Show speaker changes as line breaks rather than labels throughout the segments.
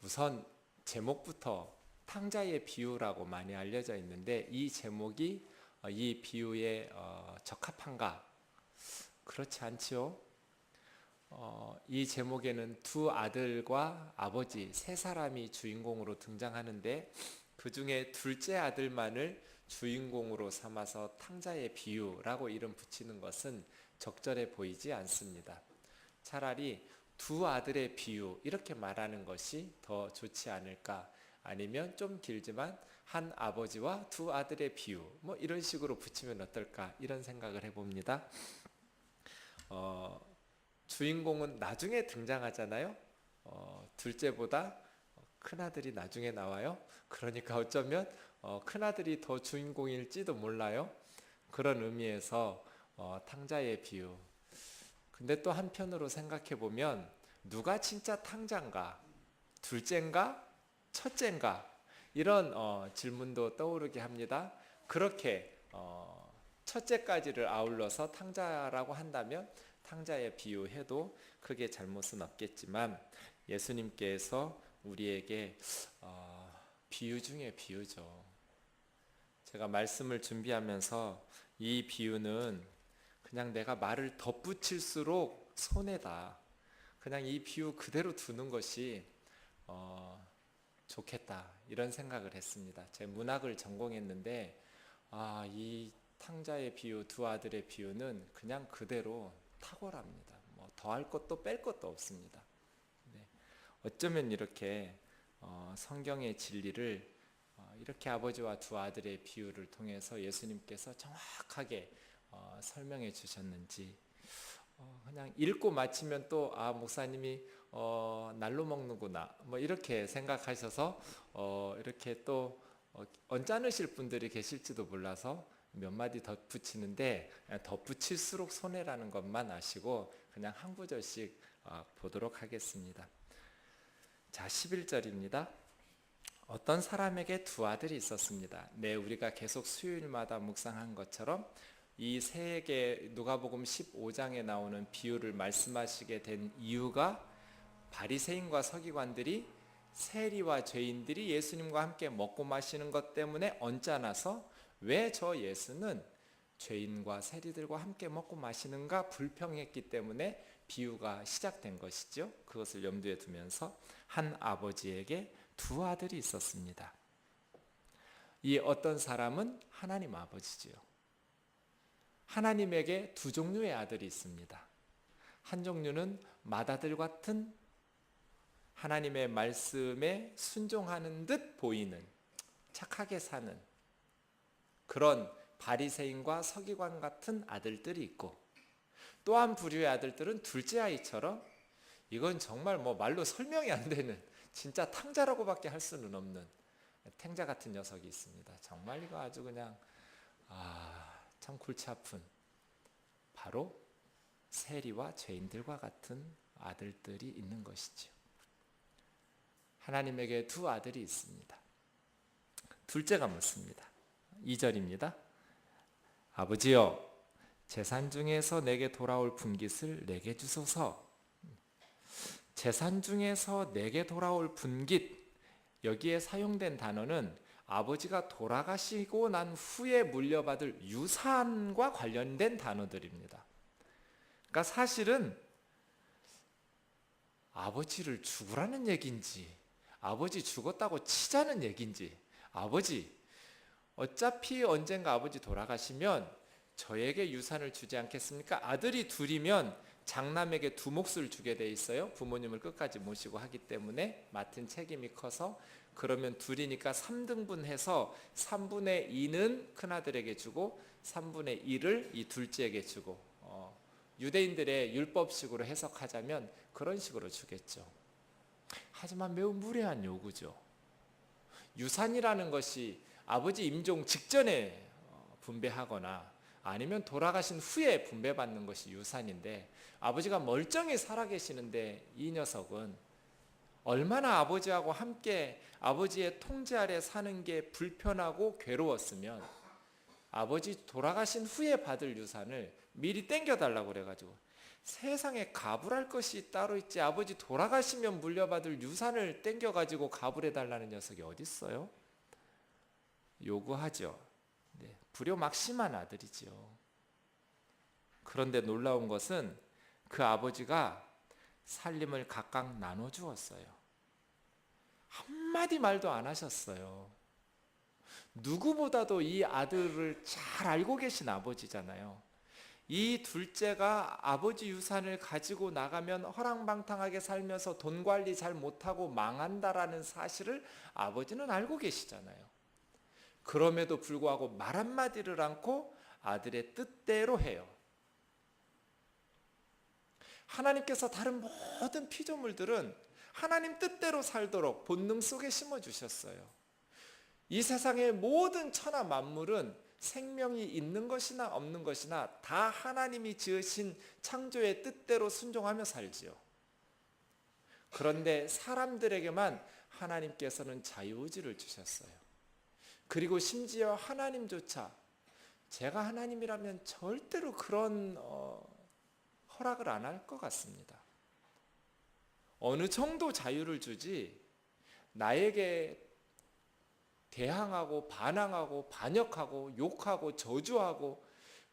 우선 제목부터 탕자의 비유라고 많이 알려져 있는데 이 제목이 이 비유에 적합한가? 그렇지 않지요. 이 제목에는 두 아들과 아버지 세 사람이 주인공으로 등장하는데 그 중에 둘째 아들만을 주인공으로 삼아서 탕자의 비유라고 이름 붙이는 것은 적절해 보이지 않습니다. 차라리 두 아들의 비유 이렇게 말하는 것이 더 좋지 않을까, 아니면 좀 길지만 한 아버지와 두 아들의 비유 뭐 이런 식으로 붙이면 어떨까, 이런 생각을 해봅니다. 주인공은 나중에 등장하잖아요. 둘째보다 큰아들이 나중에 나와요. 그러니까 어쩌면 큰아들이 더 주인공일지도 몰라요. 그런 의미에서 탕자의 비유. 근데 또 한편으로 생각해 보면 누가 진짜 탕자인가, 둘째인가, 첫째인가, 이런 질문도 떠오르게 합니다. 그렇게 첫째까지를 아울러서 탕자라고 한다면 탕자의 비유해도 크게 잘못은 없겠지만 예수님께서 우리에게 비유 중에 비유죠. 제가 말씀을 준비하면서 이 비유는 그냥 내가 말을 덧붙일수록 손해다, 그냥 이 비유 그대로 두는 것이 좋겠다, 이런 생각을 했습니다. 제 문학을 전공했는데 이 탕자의 비유, 두 아들의 비유는 그냥 그대로 탁월합니다. 뭐 더할 것도 뺄 것도 없습니다. 네. 어쩌면 이렇게 성경의 진리를 이렇게 아버지와 두 아들의 비유를 통해서 예수님께서 정확하게 설명해 주셨는지, 그냥 읽고 마치면 또 목사님이 날로 먹는구나 뭐 이렇게 생각하셔서 이렇게 또 언짢으실 분들이 계실지도 몰라서 몇 마디 덧붙이는데, 덧붙일수록 손해라는 것만 아시고 그냥 한 구절씩 보도록 하겠습니다. 자, 11절입니다. 어떤 사람에게 두 아들이 있었습니다. 우리가 계속 수요일마다 묵상한 것처럼 이 세에게 누가복음 15장에 나오는 비유를 말씀하시게 된 이유가 바리새인과 서기관들이 세리와 죄인들이 예수님과 함께 먹고 마시는 것 때문에 언짢아서 왜 저 예수는 죄인과 세리들과 함께 먹고 마시는가 불평했기 때문에 비유가 시작된 것이죠. 그것을 염두에 두면서 한 아버지에게 두 아들이 있었습니다. 이 어떤 사람은 하나님 아버지지요. 하나님에게 두 종류의 아들이 있습니다. 한 종류는 맏아들 같은 하나님의 말씀에 순종하는 듯 보이는, 착하게 사는 그런 바리새인과 서기관 같은 아들들이 있고, 또 한 부류의 아들들은 둘째 아이처럼 이건 정말 뭐 말로 설명이 안 되는, 진짜 탕자라고밖에 할 수는 없는 탱자 같은 녀석이 있습니다. 정말 이거 아주 그냥 참 골치 아픈, 바로 세리와 죄인들과 같은 아들들이 있는 것이죠. 하나님에게 두 아들이 있습니다. 둘째가 묻습니다. 2절입니다. 아버지여, 재산 중에서 내게 돌아올 분깃을 내게 주소서. 재산 중에서 내게 돌아올 분깃, 여기에 사용된 단어는 아버지가 돌아가시고 난 후에 물려받을 유산과 관련된 단어들입니다. 그러니까 사실은 아버지를 죽으라는 얘기인지, 아버지 죽었다고 치자는 얘기인지, 아버지 어차피 언젠가 아버지 돌아가시면 저에게 유산을 주지 않겠습니까? 아들이 둘이면 장남에게 두 몫을 주게 돼 있어요. 부모님을 끝까지 모시고 하기 때문에 맡은 책임이 커서, 그러면 둘이니까 3등분 해서 3분의 2는 큰아들에게 주고 3분의 1을 이 둘째에게 주고, 유대인들의 율법식으로 해석하자면 그런 식으로 주겠죠. 하지만 매우 무례한 요구죠. 유산이라는 것이 아버지 임종 직전에 분배하거나 아니면 돌아가신 후에 분배받는 것이 유산인데, 아버지가 멀쩡히 살아계시는데 이 녀석은 얼마나 아버지하고 함께 아버지의 통제 아래 사는 게 불편하고 괴로웠으면 아버지 돌아가신 후에 받을 유산을 미리 땡겨달라고 그래가지고 세상에 가불할 것이 따로 있지 아버지 돌아가시면 물려받을 유산을 땡겨가지고 가불해달라는 녀석이 어디 있어요? 요구하죠. 네, 불효막심한 아들이지요. 그런데 놀라운 것은 그 아버지가 살림을 각각 나눠주었어요. 한마디 말도 안 하셨어요. 누구보다도 이 아들을 잘 알고 계신 아버지잖아요. 이 둘째가 아버지 유산을 가지고 나가면 허랑방탕하게 살면서 돈 관리 잘 못하고 망한다라는 사실을 아버지는 알고 계시잖아요. 그럼에도 불구하고 말 한마디를 않고 아들의 뜻대로 해요. 하나님께서 다른 모든 피조물들은 하나님 뜻대로 살도록 본능 속에 심어주셨어요. 이 세상의 모든 천하 만물은 생명이 있는 것이나 없는 것이나 다 하나님이 지으신 창조의 뜻대로 순종하며 살지요. 그런데 사람들에게만 하나님께서는 자유의지를 주셨어요. 그리고 심지어 하나님조차 제가 하나님이라면 절대로 그런 허락을 안 할 것 같습니다. 어느 정도 자유를 주지 나에게 대항하고 반항하고 반역하고 욕하고 저주하고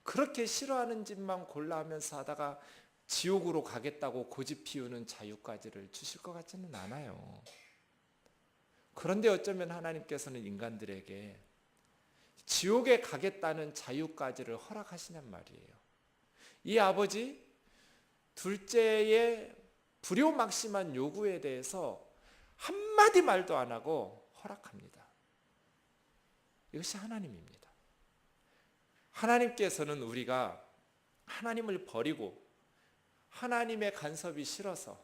그렇게 싫어하는 짓만 골라하면서 하다가 지옥으로 가겠다고 고집 피우는 자유까지를 주실 것 같지는 않아요. 그런데 어쩌면 하나님께서는 인간들에게 지옥에 가겠다는 자유까지를 허락하시냔 말이에요. 이 아버지 둘째의 불효막심한 요구에 대해서 한마디 말도 안 하고 허락합니다. 이것이 하나님입니다. 하나님께서는 우리가 하나님을 버리고 하나님의 간섭이 싫어서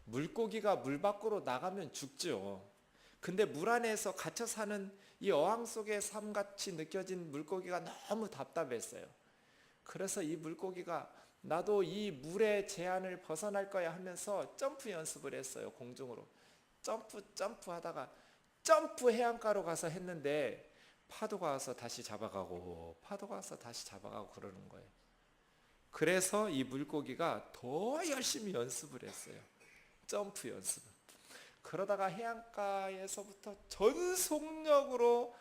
물고기가 물 밖으로 나가면 죽죠. 근데 물 안에서 갇혀 사는 이 어항 속의 삶같이 느껴진 물고기가 너무 답답했어요. 그래서 이 물고기가 나도 이 물의 제한을 벗어날 거야 하면서 점프 연습을 했어요. 공중으로 점프 하다가 점프 해안가로 가서 했는데 파도가 와서 다시 잡아가고 파도가 와서 다시 잡아가고 그러는 거예요. 그래서 이 물고기가 더 열심히 연습을 했어요. 점프 연습. 그러다가 해안가에서부터 전속력으로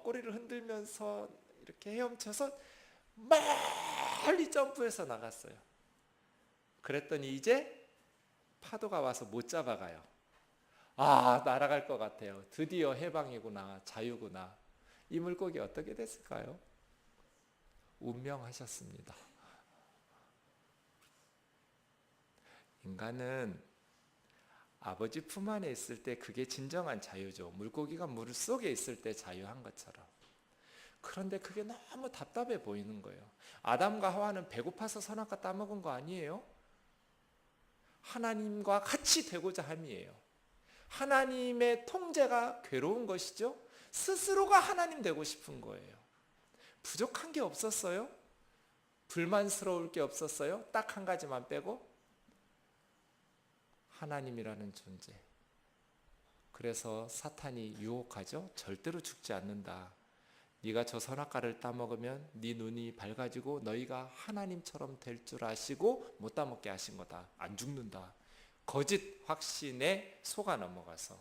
꼬리를 흔들면서 이렇게 헤엄쳐서 멀리 점프해서 나갔어요. 그랬더니 이제 파도가 와서 못 잡아가요. 아, 날아갈 것 같아요. 드디어 해방이구나, 자유구나. 이 물고기 어떻게 됐을까요? 운명하셨습니다. 인간은 아버지 품 안에 있을 때 그게 진정한 자유죠. 물고기가 물 속에 있을 때 자유한 것처럼. 그런데 그게 너무 답답해 보이는 거예요. 아담과 하와는 배고파서 선악과 따먹은 거 아니에요? 하나님과 같이 되고자 함이에요. 하나님의 통제가 괴로운 것이죠. 스스로가 하나님 되고 싶은 거예요. 부족한 게 없었어요? 불만스러울 게 없었어요? 딱 한 가지만 빼고 하나님이라는 존재. 그래서 사탄이 유혹하죠. 절대로 죽지 않는다. 네가 저 선악과를 따먹으면 네 눈이 밝아지고 너희가 하나님처럼 될 줄 아시고 못 따먹게 하신 거다. 안 죽는다. 거짓 확신에 속아 넘어가서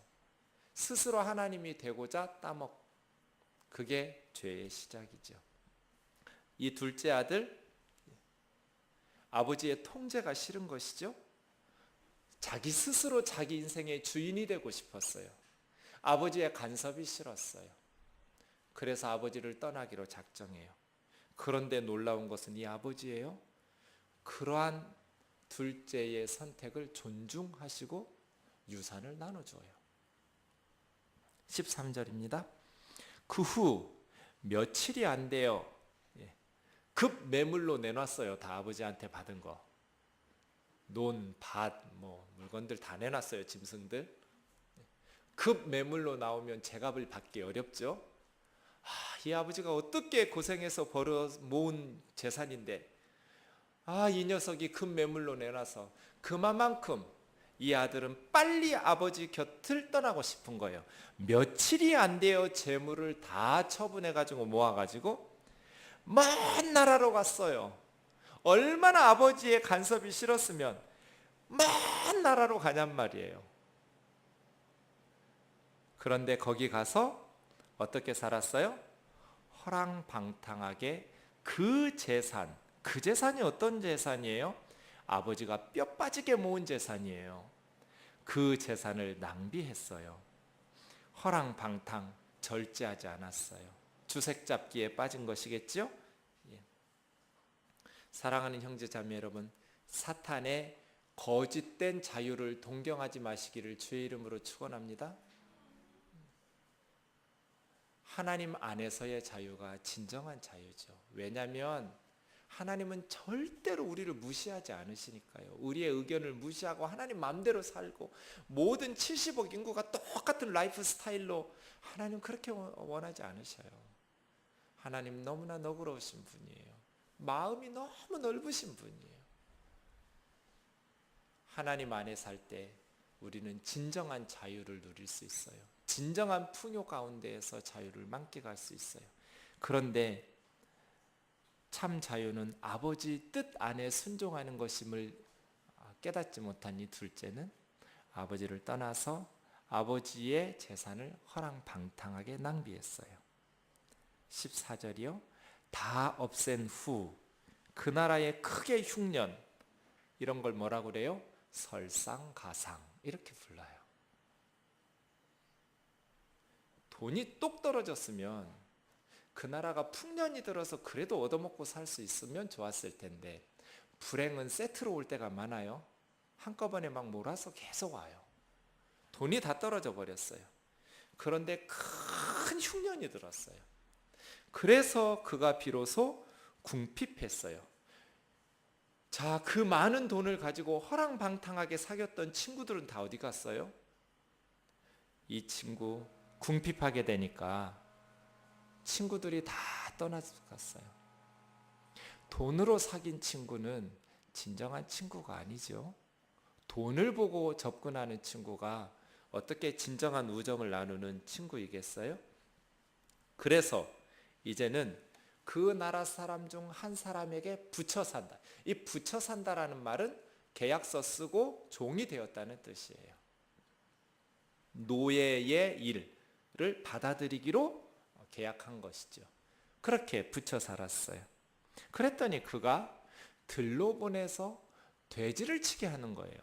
스스로 하나님이 되고자 따먹. 그게 죄의 시작이죠. 이 둘째 아들, 아버지의 통제가 싫은 것이죠. 자기 스스로 자기 인생의 주인이 되고 싶었어요. 아버지의 간섭이 싫었어요. 그래서 아버지를 떠나기로 작정해요. 그런데 놀라운 것은 이 아버지예요. 그러한 둘째의 선택을 존중하시고 유산을 나눠줘요. 13절입니다. 그 후 며칠이 안 돼요. 급 매물로 내놨어요. 다 아버지한테 받은 거. 논, 밭, 물건들 다 내놨어요. 짐승들. 급 매물로 나오면 제값을 받기 어렵죠. 이 아버지가 어떻게 고생해서 벌어 모은 재산인데 이 녀석이 급 매물로 내놔서 그만큼 이 아들은 빨리 아버지 곁을 떠나고 싶은 거예요. 며칠이 안 돼요. 재물을 다 처분해가지고 모아가지고 먼 나라로 갔어요. 얼마나 아버지의 간섭이 싫었으면 먼 나라로 가냔 말이에요. 그런데 거기 가서 어떻게 살았어요? 허랑방탕하게 그 재산이 어떤 재산이에요? 아버지가 뼈 빠지게 모은 재산이에요. 그 재산을 낭비했어요. 허랑방탕, 절제하지 않았어요. 주색 잡기에 빠진 것이겠죠? 예. 사랑하는 형제자매 여러분, 사탄의 거짓된 자유를 동경하지 마시기를 주의 이름으로 축원합니다. 하나님 안에서의 자유가 진정한 자유죠. 왜냐하면 하나님은 절대로 우리를 무시하지 않으시니까요. 우리의 의견을 무시하고 하나님 마음대로 살고 모든 70억 인구가 똑같은 라이프 스타일로 하나님 그렇게 원하지 않으셔요. 하나님 너무나 너그러우신 분이에요. 마음이 너무 넓으신 분이에요. 하나님 안에 살 때 우리는 진정한 자유를 누릴 수 있어요. 진정한 풍요 가운데에서 자유를 만끽할 수 있어요. 그런데 참 자유는 아버지 뜻 안에 순종하는 것임을 깨닫지 못한 이 둘째는 아버지를 떠나서 아버지의 재산을 허랑방탕하게 낭비했어요. 14절이요. 다 없앤 후 그 나라의 크게 흉년, 이런 걸 뭐라고 그래요? 설상가상, 이렇게 불러요. 돈이 똑 떨어졌으면 그 나라가 풍년이 들어서 그래도 얻어먹고 살 수 있으면 좋았을 텐데 불행은 세트로 올 때가 많아요. 한꺼번에 막 몰아서 계속 와요. 돈이 다 떨어져 버렸어요. 그런데 큰 흉년이 들었어요. 그래서 그가 비로소 궁핍했어요. 자, 그 많은 돈을 가지고 허랑방탕하게 사귀었던 친구들은 다 어디 갔어요? 이 친구 궁핍하게 되니까 친구들이 다 떠나갔어요. 돈으로 사귄 친구는 진정한 친구가 아니죠. 돈을 보고 접근하는 친구가 어떻게 진정한 우정을 나누는 친구이겠어요? 그래서 이제는 그 나라 사람 중 한 사람에게 붙여 산다. 이 붙여 산다라는 말은 계약서 쓰고 종이 되었다는 뜻이에요. 노예의 일을 받아들이기로 계약한 것이죠. 그렇게 붙여 살았어요. 그랬더니 그가 들로 보내서 돼지를 치게 하는 거예요.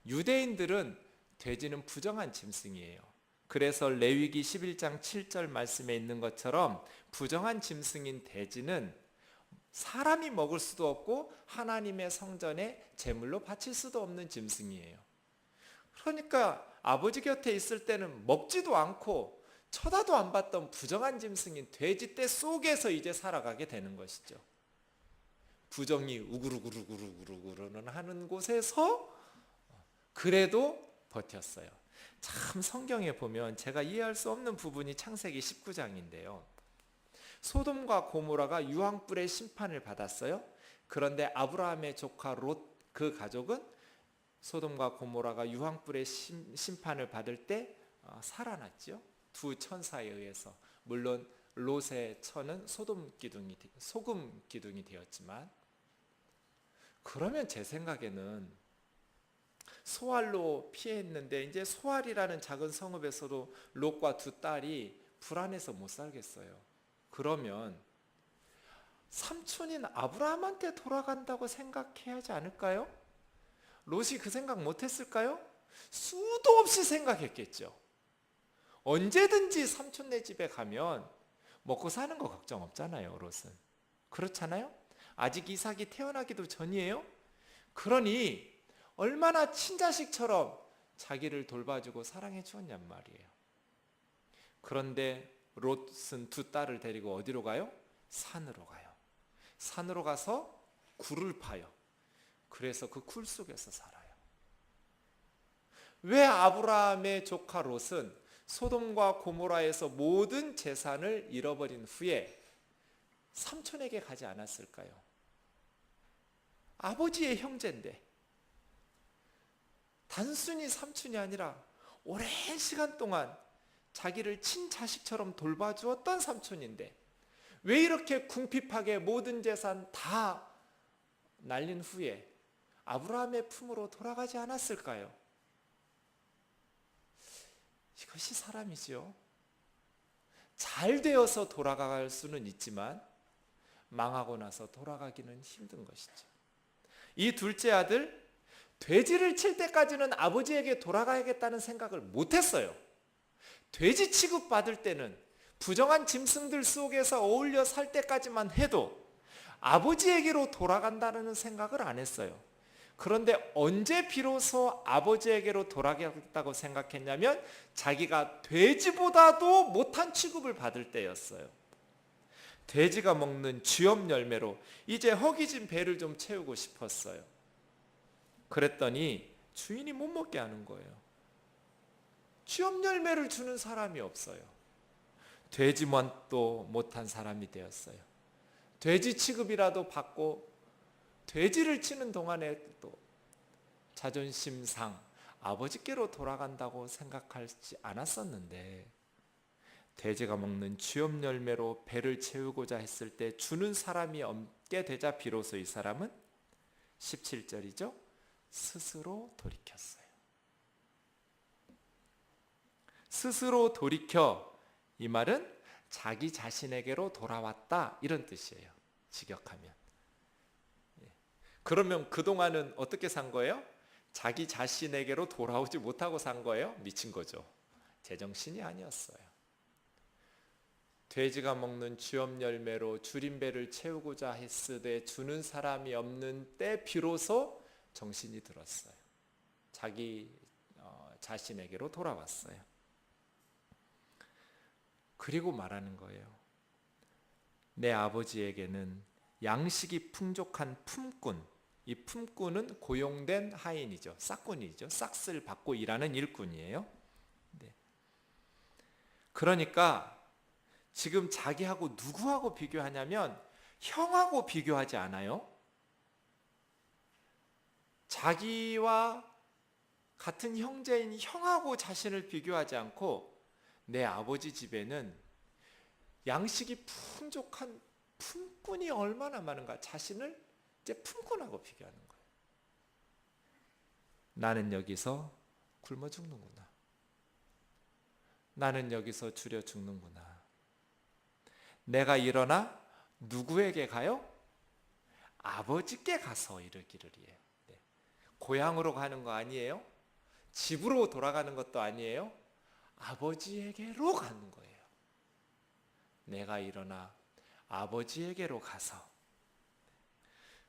유대인들은 돼지는 부정한 짐승이에요. 그래서 레위기 11장 7절 말씀에 있는 것처럼 부정한 짐승인 돼지는 사람이 먹을 수도 없고 하나님의 성전에 제물로 바칠 수도 없는 짐승이에요. 그러니까 아버지 곁에 있을 때는 먹지도 않고 쳐다도 안 봤던 부정한 짐승인 돼지떼 속에서 이제 살아가게 되는 것이죠. 부정이 우구르구르구르구르는 하는 곳에서 그래도 버텼어요. 참 성경에 보면 제가 이해할 수 없는 부분이 창세기 19장인데요. 소돔과 고모라가 유황불의 심판을 받았어요. 그런데 아브라함의 조카 롯 그 가족은 소돔과 고모라가 유황불의 심판을 받을 때 살아났죠. 두 천사에 의해서. 물론 롯의 처는 소금 기둥이 되었지만, 그러면 제 생각에는 소알로 피했는데 이제 소알이라는 작은 성읍에서도 롯과 두 딸이 불안해서 못 살겠어요. 그러면 삼촌인 아브라함한테 돌아간다고 생각해야 하지 않을까요? 롯이 그 생각 못했을까요? 수도 없이 생각했겠죠. 언제든지 삼촌네 집에 가면 먹고 사는 거 걱정 없잖아요, 롯은. 그렇잖아요? 아직 이삭이 태어나기도 전이에요. 그러니 얼마나 친자식처럼 자기를 돌봐주고 사랑해 주었냔 말이에요. 그런데 롯은 두 딸을 데리고 어디로 가요? 산으로 가요. 산으로 가서 굴을 파요. 그래서 그 굴 속에서 살아요. 왜 아브라함의 조카 롯은 소돔과 고모라에서 모든 재산을 잃어버린 후에 삼촌에게 가지 않았을까요? 아버지의 형제인데, 단순히 삼촌이 아니라 오랜 시간 동안 자기를 친자식처럼 돌봐주었던 삼촌인데 왜 이렇게 궁핍하게 모든 재산 다 날린 후에 아브라함의 품으로 돌아가지 않았을까요? 이것이 사람이지요. 잘 되어서 돌아갈 수는 있지만 망하고 나서 돌아가기는 힘든 것이죠. 이 둘째 아들, 돼지를 칠 때까지는 아버지에게 돌아가야겠다는 생각을 못했어요. 돼지 취급받을 때는 부정한 짐승들 속에서 어울려 살 때까지만 해도 아버지에게로 돌아간다는 생각을 안 했어요. 그런데 언제 비로소 아버지에게로 돌아가겠다고 생각했냐면 자기가 돼지보다도 못한 취급을 받을 때였어요. 돼지가 먹는 쥐엄 열매로 이제 허기진 배를 좀 채우고 싶었어요. 그랬더니 주인이 못 먹게 하는 거예요. 쥐엄 열매를 주는 사람이 없어요. 돼지맛도 못한 사람이 되었어요. 돼지 취급이라도 받고 돼지를 치는 동안에 또 자존심상 아버지께로 돌아간다고 생각하지 않았었는데 돼지가 먹는 쥐엄 열매로 배를 채우고자 했을 때 주는 사람이 없게 되자 비로소 이 사람은 17절이죠. 스스로 돌이켰어요. 스스로 돌이켜, 이 말은 자기 자신에게로 돌아왔다 이런 뜻이에요. 직역하면. 그러면 그동안은 어떻게 산 거예요? 자기 자신에게로 돌아오지 못하고 산 거예요? 미친 거죠. 제정신이 아니었어요. 돼지가 먹는 쥐엄 열매로 줄인 배를 채우고자 했으되 주는 사람이 없는 때 비로소 정신이 들었어요. 자기 자신에게로 돌아왔어요. 그리고 말하는 거예요. 내 아버지에게는 양식이 풍족한 품꾼, 이 품꾼은 고용된 하인이죠. 싹꾼이죠. 싹쓸 받고 일하는 일꾼이에요. 네. 그러니까 지금 자기하고 누구하고 비교하냐면 형하고 비교하지 않아요. 자기와 같은 형제인 형하고 자신을 비교하지 않고 내 아버지 집에는 양식이 풍족한 품꾼이 얼마나 많은가, 자신을 이제 품꾼하고 비교하는 거예요. 나는 여기서 굶어 죽는구나. 나는 여기서 줄여 죽는구나. 내가 일어나 누구에게 가요? 아버지께 가서 이르기를 해요. 네. 고향으로 가는 거 아니에요? 집으로 돌아가는 것도 아니에요? 아버지에게로 가는 거예요. 내가 일어나 아버지에게로 가서.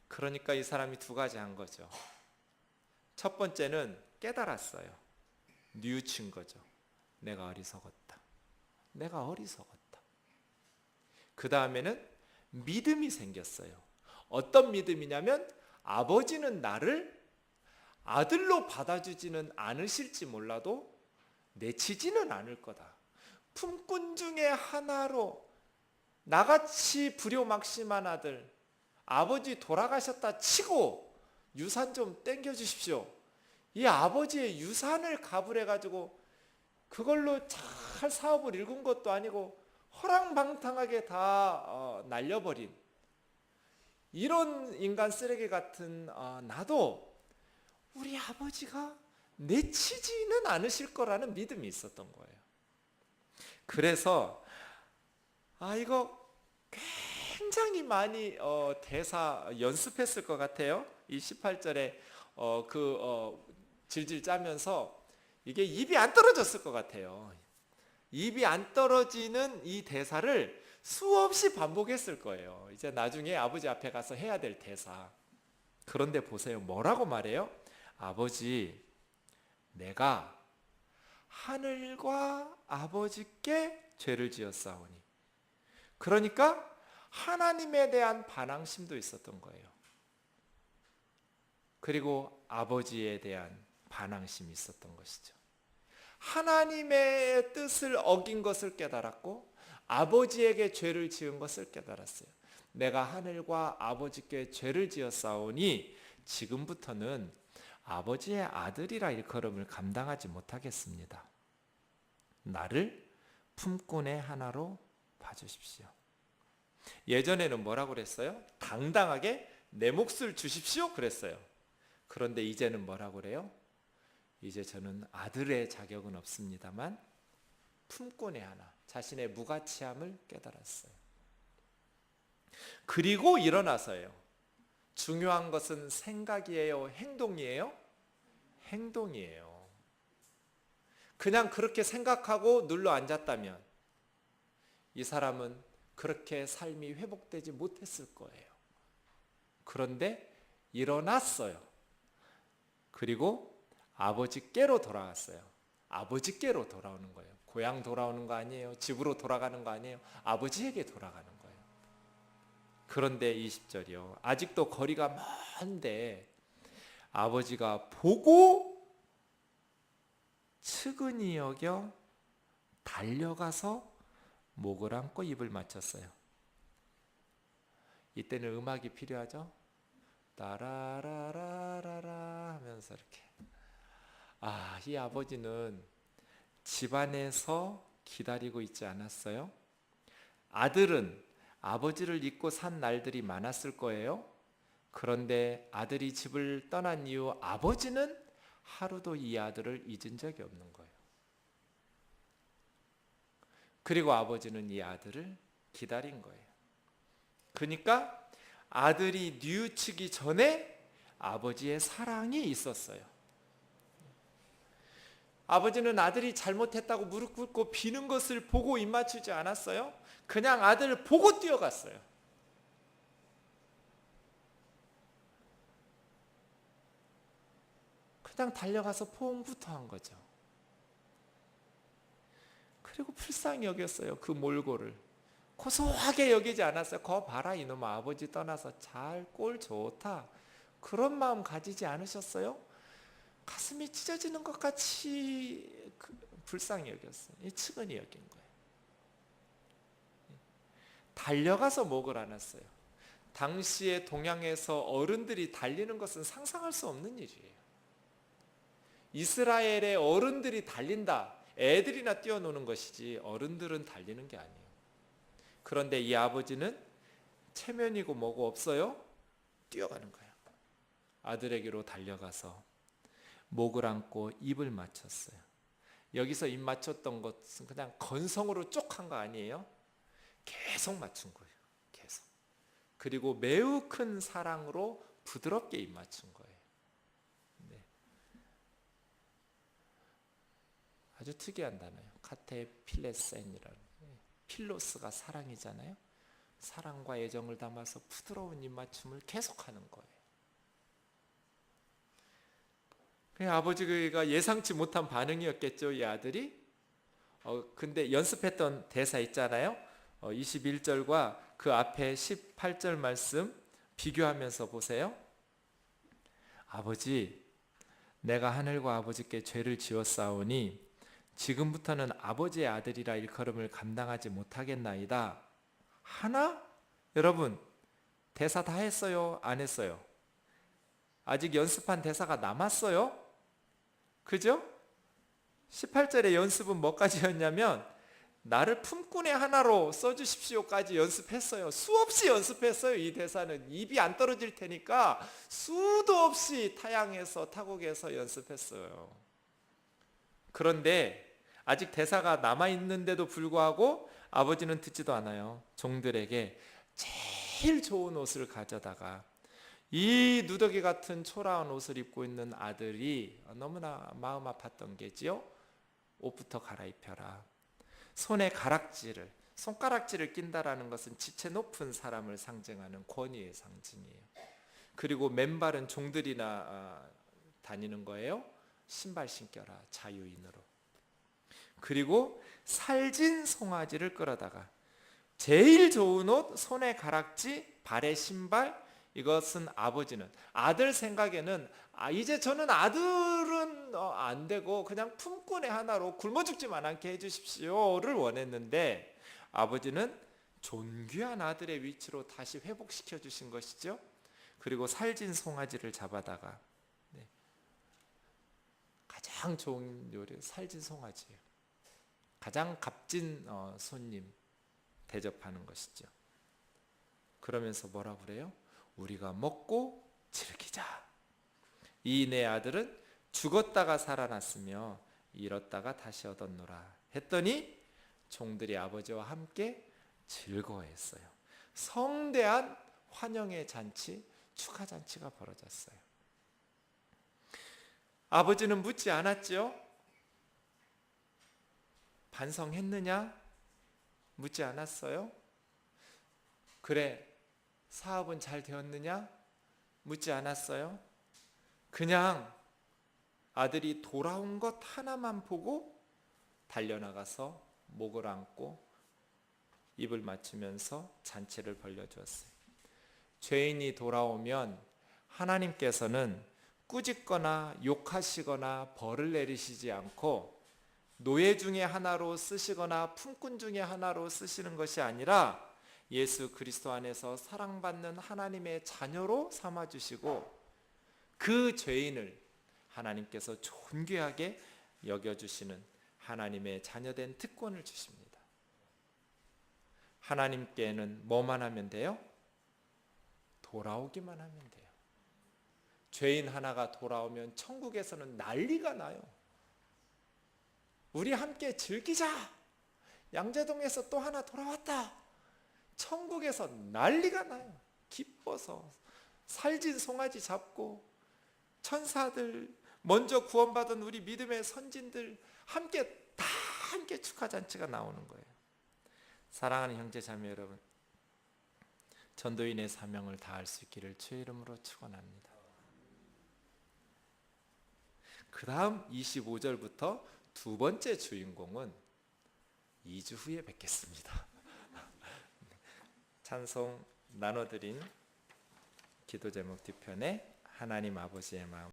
그러니까 이 사람이 두 가지 한 거죠. 첫 번째는 깨달았어요. 뉘우친 거죠. 내가 어리석었다. 내가 어리석었다. 그 다음에는 믿음이 생겼어요. 어떤 믿음이냐면 아버지는 나를 아들로 받아주지는 않으실지 몰라도 내치지는 않을 거다. 품꾼 중에 하나로 나같이 불효막심한 아들, 아버지 돌아가셨다 치고 유산 좀 땡겨주십시오. 이 아버지의 유산을 가불해가지고 그걸로 잘 사업을 일군 것도 아니고 허랑방탕하게 다 날려버린 이런 인간 쓰레기 같은 나도 우리 아버지가 내치지는 않으실 거라는 믿음이 있었던 거예요. 그래서 이거 굉장히 많이 대사 연습했을 것 같아요. 이 18절에 질질 짜면서 이게 입이 안 떨어졌을 것 같아요. 입이 안 떨어지는 이 대사를 수없이 반복했을 거예요. 이제 나중에 아버지 앞에 가서 해야 될 대사. 그런데 보세요. 뭐라고 말해요? 아버지, 내가 하늘과 아버지께 죄를 지었사오니. 그러니까 하나님에 대한 반항심도 있었던 거예요. 그리고 아버지에 대한 반항심이 있었던 것이죠. 하나님의 뜻을 어긴 것을 깨달았고 아버지에게 죄를 지은 것을 깨달았어요. 내가 하늘과 아버지께 죄를 지었사오니 지금부터는 아버지의 아들이라 일컬음을 감당하지 못하겠습니다. 나를 품꾼의 하나로 봐주십시오. 예전에는 뭐라고 그랬어요? 당당하게 내 몫을 주십시오 그랬어요. 그런데 이제는 뭐라고 그래요? 이제 저는 아들의 자격은 없습니다만 품꾼의 하나, 자신의 무가치함을 깨달았어요. 그리고 일어나서요. 중요한 것은 생각이에요, 행동이에요? 행동이에요. 그냥 그렇게 생각하고 눌러 앉았다면 이 사람은 그렇게 삶이 회복되지 못했을 거예요. 그런데 일어났어요. 그리고 아버지께로 돌아갔어요. 아버지께로 돌아오는 거예요. 고향 돌아오는 거 아니에요. 집으로 돌아가는 거 아니에요. 아버지에게 돌아가는 거예요. 그런데 20절이요. 아직도 거리가 먼데 아버지가 보고 측은히 여겨 달려가서 목을 안고 입을 맞췄어요. 이때는 음악이 필요하죠. 따라라라라라 하면서 이렇게. 이 아버지는 집안에서 기다리고 있지 않았어요? 아들은 아버지를 잊고 산 날들이 많았을 거예요. 그런데 아들이 집을 떠난 이후 아버지는 하루도 이 아들을 잊은 적이 없는 거예요. 그리고 아버지는 이 아들을 기다린 거예요. 그러니까 아들이 뉘우치기 전에 아버지의 사랑이 있었어요. 아버지는 아들이 잘못했다고 무릎 꿇고 비는 것을 보고 입맞추지 않았어요. 그냥 아들을 보고 뛰어갔어요. 그냥 달려가서 포옹부터 한 거죠. 그리고 불쌍히 여겼어요. 그 몰골을. 고소하게 여기지 않았어요. 거 봐라 이놈아, 아버지 떠나서 잘 꼴 좋다. 그런 마음 가지지 않으셨어요? 가슴이 찢어지는 것 같이 불쌍히 여겼어요. 측은히 여긴 거예요. 달려가서 목을 안았어요. 당시에 동양에서 어른들이 달리는 것은 상상할 수 없는 일이에요. 이스라엘의 어른들이 달린다. 애들이나 뛰어노는 것이지 어른들은 달리는 게 아니에요. 그런데 이 아버지는 체면이고 뭐고 없어요. 뛰어가는 거예요. 아들에게로 달려가서 목을 안고 입을 맞췄어요. 여기서 입 맞췄던 것은 그냥 건성으로 쪽 한 거 아니에요. 계속 맞춘 거예요. 계속. 그리고 매우 큰 사랑으로 부드럽게 입 맞춘 거예요. 네. 아주 특이한 단어예요. 카테필레센이라는. 필로스가 사랑이잖아요. 사랑과 애정을 담아서 부드러운 입맞춤을 계속하는 거예요. 아버지가 예상치 못한 반응이었겠죠, 이 아들이. 근데 연습했던 대사 있잖아요. 21절과 그 앞에 18절 말씀 비교하면서 보세요. 아버지, 내가 하늘과 아버지께 죄를 지었사오니 지금부터는 아버지의 아들이라 일컬음을 감당하지 못하겠나이다. 하나? 여러분, 대사 다 했어요? 안 했어요? 아직 연습한 대사가 남았어요? 그죠? 18절의 연습은 뭐까지였냐면 나를 품꾼의 하나로 써주십시오까지 연습했어요. 수없이 연습했어요. 이 대사는 입이 안 떨어질 테니까 수도 없이 타양에서 타국에서 연습했어요. 그런데 아직 대사가 남아있는데도 불구하고 아버지는 듣지도 않아요. 종들에게 제일 좋은 옷을 가져다가 이 누더기 같은 초라한 옷을 입고 있는 아들이 너무나 마음 아팠던 게지요. 옷부터 갈아입혀라. 손에 가락지를, 손가락질을 낀다라는 것은 지체 높은 사람을 상징하는 권위의 상징이에요. 그리고 맨발은 종들이나 다니는 거예요. 신발 신겨라, 자유인으로. 그리고 살진 송아지를 끌어다가 제일 좋은 옷, 손에 가락지, 발에 신발, 이것은 아버지는 아들 생각에는 이제 저는 아들은 안 되고 그냥 품꾼의 하나로 굶어 죽지만 않게 해주십시오를 원했는데 아버지는 존귀한 아들의 위치로 다시 회복시켜 주신 것이죠. 그리고 살진 송아지를 잡아다가 가장 좋은 요리 살진 송아지예요. 가장 값진 손님 대접하는 것이죠. 그러면서 뭐라고 그래요? 우리가 먹고 즐기자. 이 내 아들은 죽었다가 살아났으며 잃었다가 다시 얻었노라 했더니 종들이 아버지와 함께 즐거워했어요. 성대한 환영의 잔치, 축하 잔치가 벌어졌어요. 아버지는 묻지 않았죠? 반성했느냐? 묻지 않았어요? 그래, 사업은 잘 되었느냐? 묻지 않았어요? 그냥 아들이 돌아온 것 하나만 보고 달려나가서 목을 안고 입을 맞추면서 잔치를 벌려주었어요. 죄인이 돌아오면 하나님께서는 꾸짖거나 욕하시거나 벌을 내리시지 않고 노예 중에 하나로 쓰시거나 품꾼 중에 하나로 쓰시는 것이 아니라 예수 그리스도 안에서 사랑받는 하나님의 자녀로 삼아주시고 그 죄인을 하나님께서 존귀하게 여겨주시는 하나님의 자녀된 특권을 주십니다. 하나님께는 뭐만 하면 돼요? 돌아오기만 하면 돼요. 죄인 하나가 돌아오면 천국에서는 난리가 나요. 우리 함께 즐기자. 양재동에서 또 하나 돌아왔다. 천국에서 난리가 나요. 기뻐서 살진 송아지 잡고 천사들, 먼저 구원받은 우리 믿음의 선진들 다 함께 축하잔치가 나오는 거예요. 사랑하는 형제 자매 여러분, 전도인의 사명을 다할 수 있기를 주의 이름으로 축원합니다. 그 다음 25절부터 두 번째 주인공은 2주 후에 뵙겠습니다. 찬송 나눠드린 기도 제목 뒤편에 하나님 아버지의 마음